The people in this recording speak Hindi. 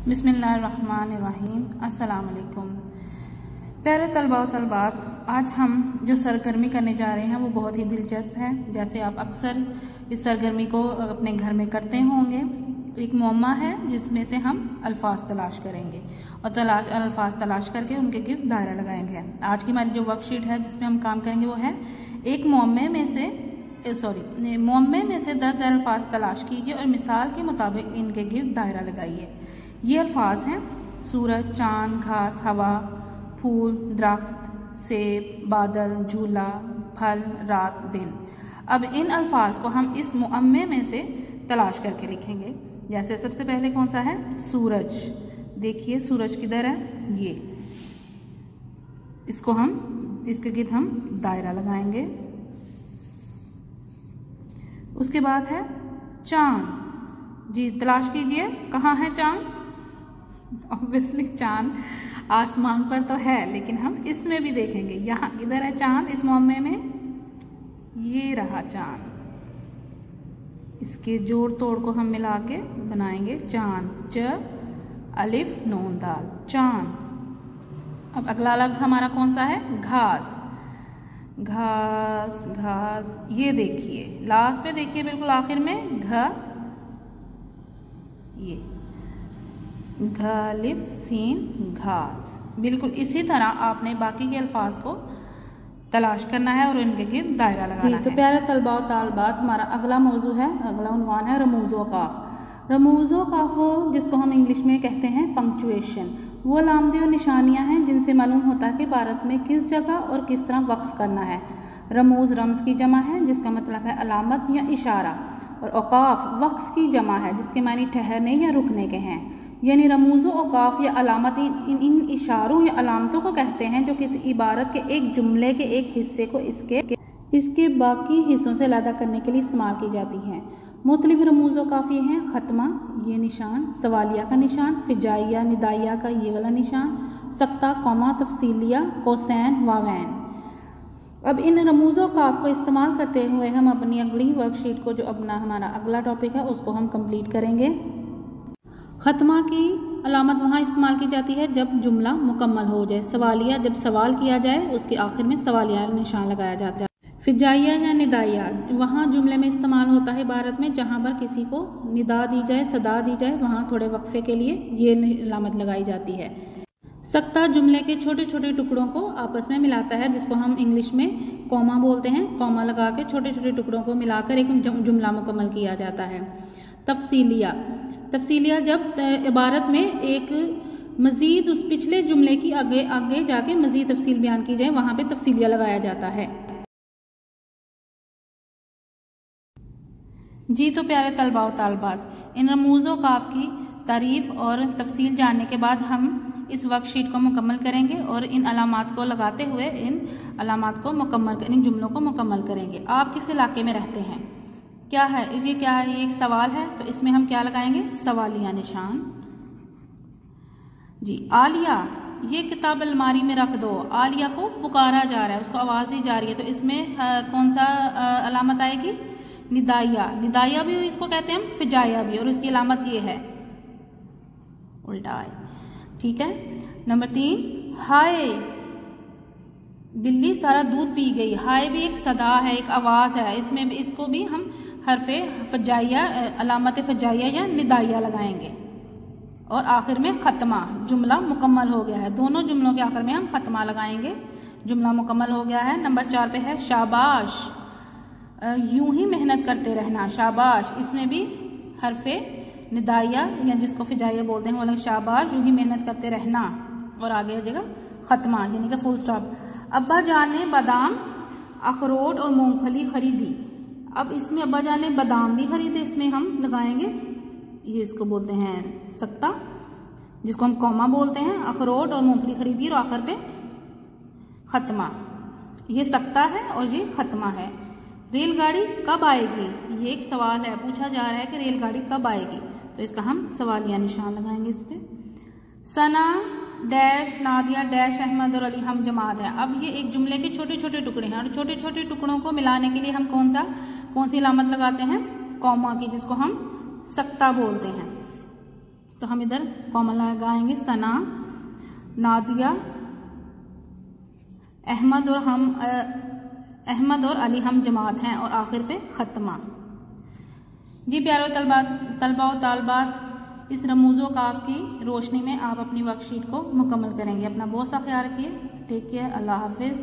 बिस्मिल्लाहिर्रहमानिर्रहीम। अस्सलाम वालेकुम। प्यारे तलबा व तलबात, आज हम जो सरगर्मी करने जा रहे हैं वो बहुत ही दिलचस्प है। जैसे आप अक्सर इस सरगर्मी को अपने घर में करते होंगे। एक मुअम्मा है जिसमें से हम अल्फाज तलाश करेंगे और अल्फाज तलाश करके उनके गिर्द दायरा लगाएंगे। आज की हमारी जो वर्कशीट है जिसमें हम काम करेंगे वो है एक मुअम्मे में से दर्ज अल्फाज तलाश कीजिए और मिसाल के मुताबिक इनके गिर्द दायरा लगाइए। ये अल्फाज हैं सूरज, चांद, घास, हवा, फूल, दरख्त, सेब, बादल, झूला, फल, रात, दिन। अब इन अल्फाज को हम इस मुअम्मे में से तलाश करके लिखेंगे। जैसे सबसे पहले कौन सा है? सूरज। देखिए सूरज किधर है? ये। इसको हम इसके गिर्द हम दायरा लगाएंगे। उसके बाद है चांद। जी तलाश कीजिए, कहाँ है चांद? ऑब्वियसली चांद आसमान पर तो है, लेकिन हम इसमें भी देखेंगे। यहाँ किधर है चांद? इस मुअम्मे में ये रहा चांद। इसके जोड़ तोड़ को हम मिला के बनाएंगे चांद। च अलिफ नून दाल, चांद। अब अगला लफ्ज हमारा कौन सा है? घास। घास घास, ये देखिए लास्ट में, देखिए बिल्कुल आखिर में घ, ये घालिफ सीन घास। बिल्कुल इसी तरह आपने बाकी के अल्फाज को तलाश करना है और इनके गिर्द दायरा लगाना है। तो प्यारे तलबा व तालिबात, हमारा अगला मौजू है, अगला उन्वान है रमूज़ व काफ। रमूज़ व काफ वो जिसको हम इंग्लिश में कहते हैं पंक्चुएशन। वो अलामतें और निशानियां हैं जिनसे मालूम होता है कि भारत में किस जगह और किस तरह वक्फ करना है। रमूज़ रम्ज़ की जमा है जिसका मतलब है अलामत या इशारा, और औकाफ वक्फ की जमा है जिसके मानी ठहरने या रुकने के हैं। यानी रमूज़ औकाफ या अलामत इन इशारों या अलामतों को कहते हैं जो किसी इबारत के एक जुमले के एक हिस्से को इसके बाकी हिस्सों से अलग करने के लिए इस्तेमाल की जाती हैं। मुख्तलिफ रमूज़ औकाफ ये हैं: ख़त्मा, ये निशान, सवालिया का निशान, फिजाइया निदाइया का ये वाला निशान, सख्ता, कौमा, तफसीलिया, कोसैन, वावैन। अब इन रमूज़ औकाफ को इस्तेमाल करते हुए हम अपनी अगली वर्कशीट को, जो अपना हमारा अगला टॉपिक है, उसको हम कंप्लीट करेंगे। ख़त्मा की अलामत वहाँ इस्तेमाल की जाती है जब जुमला मुकम्मल हो जाए। सवालिया, जब सवाल किया जाए उसके आखिर में सवालिया निशान लगाया जाता है। फिजाइया या निदाइया वहाँ जुमले में इस्तेमाल होता है भारत में जहाँ पर किसी को निदा दी जाए, सदा दी जाए, वहाँ थोड़े वक्फे के लिए ये अलामत लगाई जाती है। सख्ता जुमले के छोटे छोटे टुकड़ों को आपस में मिलाता है जिसको हम इंग्लिश में कॉमा बोलते हैं। कॉमा लगा के छोटे छोटे टुकड़ों को मिलाकर एक जुमला मुकम्मल किया जाता है। तफसीलिया, तफसीलिया जब इबारत में एक मज़ीद उस पिछले जुमले की आगे जाके मज़ीद तफसील बयान की जाए, वहाँ पे तफसीलिया लगाया जाता है। जी तो प्यारे तलबा व तालिबात, इन रमूज़ व काफ की तारीफ़ और तफसील जानने के बाद हम इस वर्कशीट को मुकम्मल करेंगे और इन अलामात को लगाते हुए इन अलामात को इन जुमलों को मुकम्मल करेंगे। आप किस इलाके में रहते हैं? क्या है ये? क्या है ये? एक सवाल है, तो इसमें हम क्या लगाएंगे? सवालिया निशान। जी आलिया, ये किताब अलमारी में रख दो। आलिया को पुकारा जा रहा है, उसको आवाज दी जा रही है, तो इसमें कौन सा अलामत आएगी? निदाइया। निदाइया भी इसको कहते हैं हम, फिजाइया भी, और इसकी अलामत ये है उल्टा है। ठीक है। नंबर 3, हाय, बिल्ली सारा दूध पी गई। हाय भी एक सदा है, एक आवाज है, इसमें भी इसको भी हम हरफे फजाइया, अलामत फजाइया या निदाइया लगाएंगे। और आखिर में खत्मा, जुमला मुकम्मल हो गया है। दोनों जुमलों के आखिर में हम खत्मा लगाएंगे, जुमला मुकम्मल हो गया है। नंबर 4 पे है शाबाश, यूं ही मेहनत करते रहना। शाबाश, इसमें भी हरफे निदाइया या जिसको फिजाइया बोलते हैं वो अलग, शाबाश यूं ही मेहनत करते रहना, और आगे आ जाएगा खत्मा यानी कि फुल स्टॉप। अब्बा जान ने बादाम, अखरोट और मूंगफली खरीदी। अब इसमें अब्बा जान ने बादाम भी खरीदे, इसमें हम लगाएंगे ये, इसको बोलते हैं सख्ता, जिसको हम कौमा बोलते हैं। अखरोट और मूंगफली खरीदी, और आखिर पे खत्मा। ये सख्ता है और ये खत्मा है। रेलगाड़ी कब आएगी? ये एक सवाल है, पूछा जा रहा है कि रेलगाड़ी कब आएगी, तो इसका हम सवालिया निशान लगाएंगे इस पे। सना डैश नादिया डैश अहमद और अली हम जमात है। अब ये एक जुमले के छोटे छोटे टुकड़े हैं और छोटे छोटे टुकड़ों को मिलाने के लिए हम कौन सी अलामत लगाते हैं? कौमा की, जिसको हम सख्ता बोलते हैं। तो हम इधर कॉमन लगाएंगे। सना, नादिया, अहमद और अली हम जमात हैं, और आखिर पे खत्मा। जी प्यारो तलबा व तालबात, इस रमूज़ो काफ की रोशनी में आप अपनी वर्कशीट को मुकम्मल करेंगे। अपना बहुत सा ख्याल रखिए। Take care. अल्लाह हाफिज़।